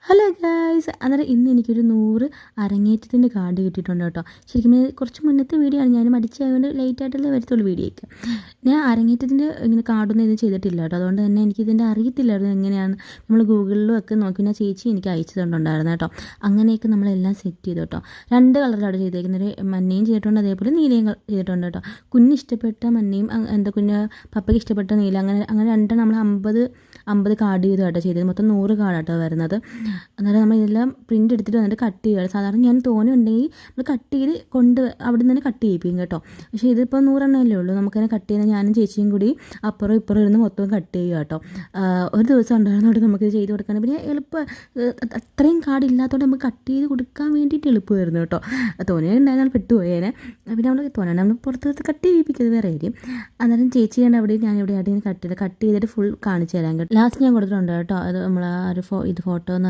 Hello guys, അന്നേരം ഇന്ന് എനിക്കൊരു 100 അരങ്ങേറ്റത്തിൻ്റെ കാർഡ് കിട്ടിയിട്ടുണ്ട് കേട്ടോ. ശരിക്കും കുറച്ച് മുന്നത്തെ വീഡിയോ ആണ്, ഞാൻ മടിച്ചായതുകൊണ്ട് ലേറ്റായിട്ടല്ലേ വരത്തുള്ളൂ വീഡിയോയ്ക്ക്. ഞാൻ അരങ്ങേറ്റത്തിൻ്റെ ഇങ്ങനെ കാർഡൊന്നും ഇത് ചെയ്തിട്ടില്ല കേട്ടോ. അതുകൊണ്ട് തന്നെ എനിക്കിതിൻ്റെ അറിയത്തില്ലായിരുന്നു എങ്ങനെയാണ്. നമ്മൾ ഗൂഗിളിലും ഒക്കെ നോക്കി ഞാൻ ചേച്ചി എനിക്ക് അയച്ചു തന്നിട്ടുണ്ടായിരുന്നു കേട്ടോ. അങ്ങനെയൊക്കെ നമ്മളെല്ലാം സെറ്റ് ചെയ്തു കേട്ടോ. 2 കളറിലാണ് ചെയ്തേക്കുന്നത്, മഞ്ഞയും ചെയ്തിട്ടുണ്ട്, അതേപോലെ നീലയും ചെയ്തിട്ടുണ്ട് കേട്ടോ. കുഞ്ഞിഷ്ടപ്പെട്ട മഞ്ഞയും എന്താ പപ്പയ്ക്ക് ഇഷ്ടപ്പെട്ട നീല, അങ്ങനെ രണ്ടെണ്ണം നമ്മൾ 50 കാർഡ് ചെയ്തു കേട്ടോ ചെയ്തത്. മൊത്തം 100 കാർഡാട്ടോ വരുന്നത്. അന്നേരം നമ്മൾ ഇതെല്ലാം പ്രിൻ്റ് എടുത്തിട്ട് വന്നിട്ട് കട്ട് ചെയ്യുക. സാധാരണ ഞാൻ തോനെ ഉണ്ടെങ്കിൽ നമ്മൾ കട്ട് ചെയ്ത് അവിടെ നിന്ന് തന്നെ കട്ട് ചെയ്യിപ്പിക്കും കേട്ടോ. പക്ഷേ ഇതിപ്പോൾ 100 എണ്ണമല്ലേ ഉള്ളൂ, നമുക്കതിനെ കട്ട് ചെയ്യുന്ന ഞാനും ചേച്ചിയും കൂടി അപ്പുറം ഇപ്പുറം ഇരുന്ന് മൊത്തം കട്ട് ചെയ്യുക കേട്ടോ. ഒരു ദിവസം ഉണ്ടായിരുന്നോണ്ട് നമുക്കിത് ചെയ്ത് കൊടുക്കാൻ പിന്നെ എളുപ്പം, അത്രയും കാർഡ് ഇല്ലാത്തതുകൊണ്ട് നമുക്ക് കട്ട് ചെയ്ത് കൊടുക്കാൻ വേണ്ടിയിട്ട് എളുപ്പമായിരുന്നു കേട്ടോ. തോനെ ഉണ്ടായിരുന്നാൽ പെട്ടുപോയേനെ. പിന്നെ നമ്മൾ തോനെ നമ്മൾ പുറത്ത് കട്ട് ചെയ്യിപ്പിക്കുന്നത് വേറെ ആയിരിക്കും. അന്നേരം ചേച്ചി കണ്ട് അവിടെ ഞാൻ ഇവിടെ ആയിട്ട് കട്ട് ചെയ്തിട്ട് ഫുൾ കാണിച്ചു തരാൻ കേട്ടോ. ലാസ്റ്റ് ഞാൻ കൊടുത്തിട്ടുണ്ട് കേട്ടോ. അത് നമ്മൾ ആ ഒരു ഫോട്ടോ എന്ന്